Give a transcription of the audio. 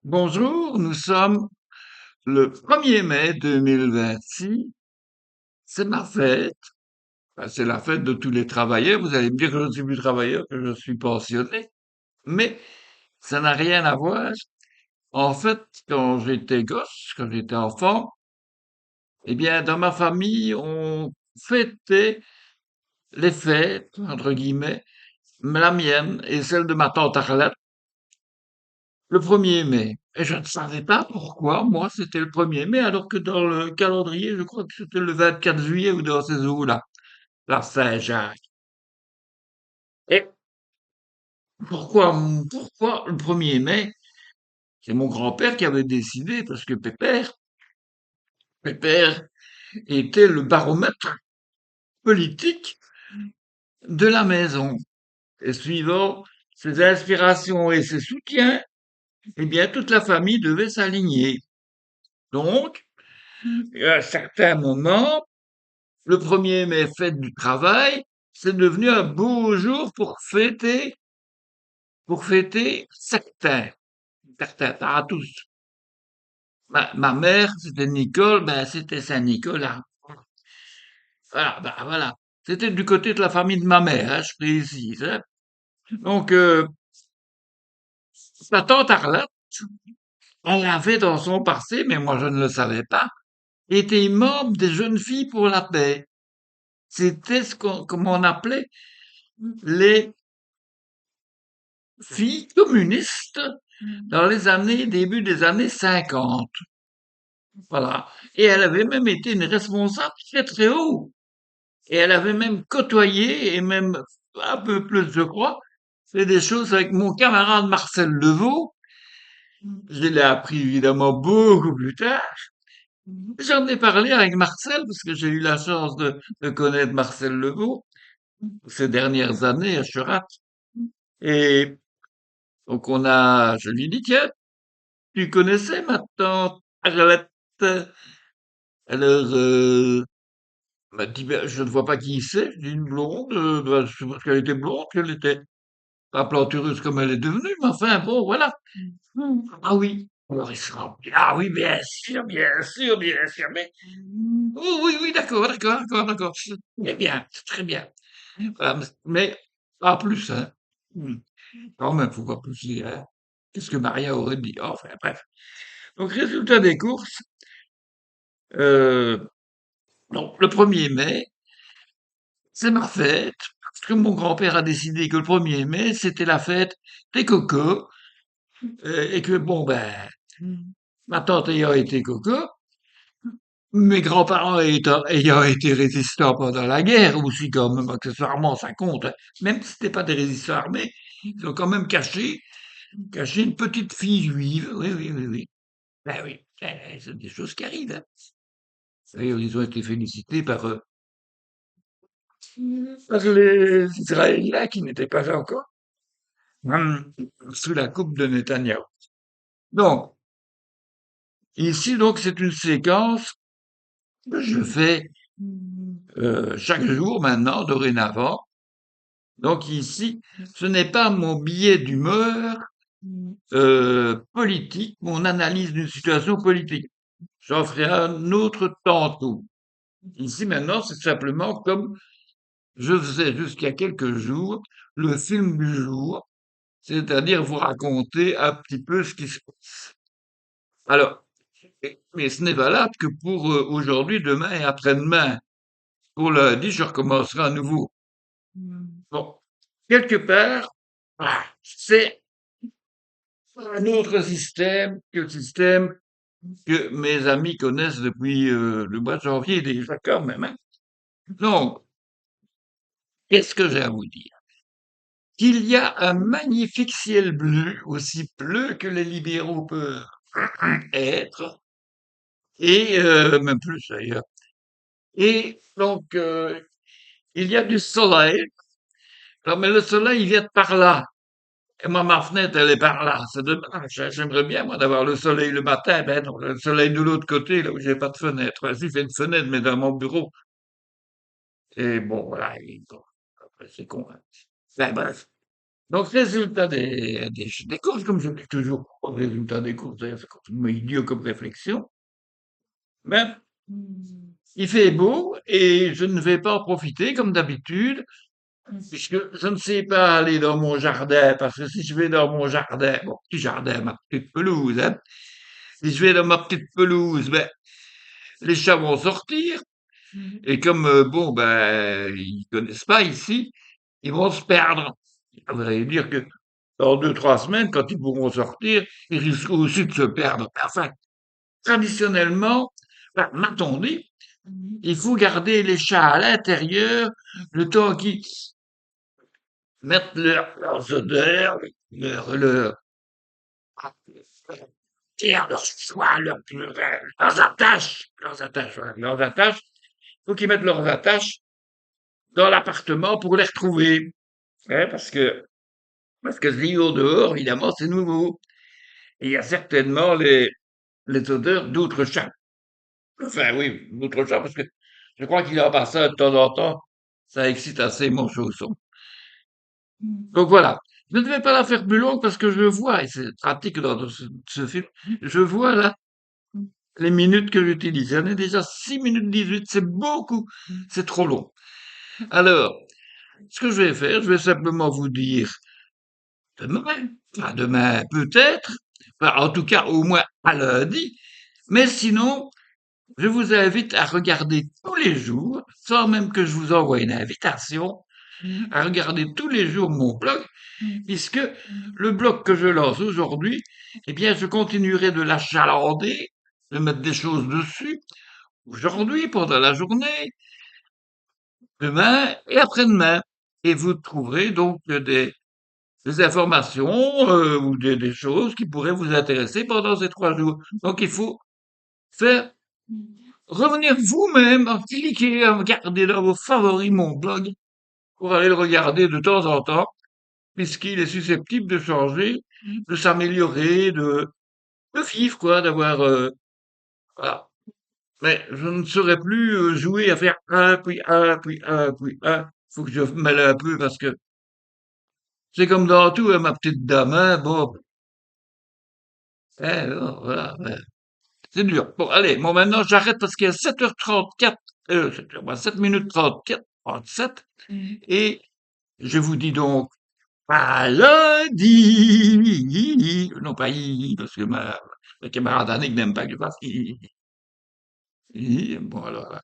Bonjour, nous sommes le 1er mai 2026. C'est ma fête. Enfin, c'est la fête de tous les travailleurs. Vous allez me dire que je ne suis plus travailleur, que je suis pensionné. Mais ça n'a rien à voir. En fait, quand j'étais gosse, quand j'étais enfant, eh bien, dans ma famille, on fêtait les fêtes, entre guillemets, la mienne et celle de ma tante Arlette, le 1er mai. Et je ne savais pas pourquoi, moi, c'était le 1er mai, alors que dans le calendrier, je crois que c'était le 24 juillet ou dans ces eaux-là, la Saint-Jacques. Et pourquoi le 1er mai? C'est mon grand-père qui avait décidé, parce que Pépère était le baromètre politique de la maison. Et suivant ses inspirations et ses soutiens, eh bien, toute la famille devait s'aligner. Donc, à un certain moment, le 1er mai, fête du travail, c'est devenu un beau jour pour fêter certains, pas à tous. Ma mère, c'était Nicole, ben, c'était Saint-Nicolas. Voilà, ben, voilà. C'était du côté de la famille de ma mère, hein, je précise, hein. Donc, ma tante Arlette, elle avait dans son passé, mais moi je ne le savais pas, été membre des Jeunes Filles pour la Paix. C'était comme on appelait les filles communistes dans les début des années 50. Voilà. Et elle avait même été une responsable très très haut. Et elle avait même côtoyé, et même un peu plus, je crois, fait des choses avec mon camarade Marcel Levaux. Je l'ai appris évidemment beaucoup plus tard. J'en ai parlé avec Marcel, parce que j'ai eu la chance de connaître Marcel Levaux ces dernières années à Cherat. Et donc je lui ai dit, tiens, tu connaissais ma tante Arlette? Alors, m'a dit, ben, je ne vois pas qui c'est. Je dis, une blonde. Ben, je suppose qu'elle était blonde, qu'elle était pas plantureuse comme elle est devenue, mais enfin, bon, voilà. Ah oui. Alors, il se rend, ah oui, bien sûr, bien sûr, bien sûr, mais, oui, oui, oui, d'accord, d'accord, d'accord, d'accord. Très bien, c'est très bien. Voilà, mais, pas plus, hein. Quand même, faut pas pousser, hein. Qu'est-ce que Maria aurait dit? Enfin, bref. Donc, résultat des courses, euh, donc, le 1er mai, c'est ma fête, parce que mon grand-père a décidé que le 1er mai, c'était la fête des cocos, et que bon, ben, ma tante ayant été coco, mes grands-parents ayant été résistants pendant la guerre aussi, quand même, accessoirement, ça compte, hein. Même si c'était pas des résistants armés, ils ont quand même caché une petite fille juive. Oui, oui, oui, oui. Ben oui, c'est des choses qui arrivent, hein. D'ailleurs, ils ont été félicités par les Israéliens qui n'étaient pas encore Hum, sous la coupe de Netanyahou. Donc, ici, donc, c'est une séquence que je fais chaque jour maintenant, dorénavant. Donc ici, ce n'est pas mon billet d'humeur politique, mon analyse d'une situation politique. J'en ferai un autre tantôt. Ici maintenant, c'est simplement comme je faisais jusqu'à quelques jours, le film du jour, c'est-à-dire vous raconter un petit peu ce qui se passe. Alors, mais ce n'est valable que pour aujourd'hui, demain et après-demain. Pour lundi, je recommencerai à nouveau. Bon, quelque part, c'est un autre système que le système que mes amis connaissent depuis le mois de janvier déjà quand même, hein. Donc, qu'est-ce que j'ai à vous dire? Qu'il y a un magnifique ciel bleu, aussi bleu que les libéraux peuvent être, et même plus d'ailleurs. Et donc, il y a du soleil. Alors, mais le soleil, il vient de par là. Et moi, ma fenêtre, elle est par là. C'est dommage. J'aimerais bien, moi, d'avoir le soleil le matin. Ben non, le soleil de l'autre côté, là où j'ai pas de fenêtre. Enfin, si, j'ai une fenêtre, mais dans mon bureau. Et bon, voilà. Bon, après, c'est con, hein. Enfin, bref. Donc, résultat des courses, comme je dis toujours, résultat des courses, d'ailleurs, c'est complètement idiot comme réflexion, ben, il fait beau et je ne vais pas en profiter comme d'habitude, puisque je ne sais pas aller dans mon jardin, parce que si je vais dans mon jardin, mon petit jardin, ma petite pelouse, hein, si je vais dans ma petite pelouse, ben, les chats vont sortir, et comme, bon, ben, ils connaissent pas ici, ils vont se perdre. Vous allez dire que dans 2, 3 semaines, quand ils pourront sortir, ils risquent aussi de se perdre. Enfin, traditionnellement, ben, m'a-t-on dit, il faut garder les chats à l'intérieur le temps qu'ils mettent leurs odeurs, leur, leur soie, leurs attaches, voilà, leurs attaches. Il faut qu'ils mettent leurs attaches dans l'appartement pour les retrouver. Hein, parce que si au dehors, évidemment, c'est nouveau. Et il y a certainement les odeurs d'autres chats. Enfin, oui, d'autres chats, parce que je crois qu'il en passe ça de temps en temps. Ça excite assez mon chausson. Donc voilà. Je ne vais pas la faire plus longue parce que je vois, et c'est pratique dans ce film, je vois là les minutes que j'utilise. J'en ai déjà 6 minutes 18, c'est beaucoup, c'est trop long. Alors, ce que je vais faire, je vais simplement vous dire demain, enfin demain peut-être, enfin, en tout cas au moins à lundi, mais sinon, je vous invite à regarder tous les jours, sans même que je vous envoie une invitation, à regarder tous les jours mon blog, puisque le blog que je lance aujourd'hui, eh bien, je continuerai de l'achalander, de mettre des choses dessus, aujourd'hui, pendant la journée, demain et après-demain. Et vous trouverez donc des informations ou des choses qui pourraient vous intéresser pendant ces 3 jours. Donc il faut faire revenir vous-même, cliquer, regarder dans vos favoris mon blog pour aller le regarder de temps en temps, puisqu'il est susceptible de changer, de s'améliorer, de vivre, quoi, d'avoir... voilà. Mais je ne saurais plus jouer à faire un, puis un, puis un, puis un. Faut que je mêle un peu parce que c'est comme dans tout, hein, ma petite dame, hein, bon, bon, voilà, ouais. C'est dur. Bon, allez, bon, maintenant j'arrête parce qu'il y a 7h34, 7 minutes 34, 37, et je vous dis donc à lundi. Non, pas I, parce que ma camarade Annick n'aime pas que je fasse I. Bon, alors,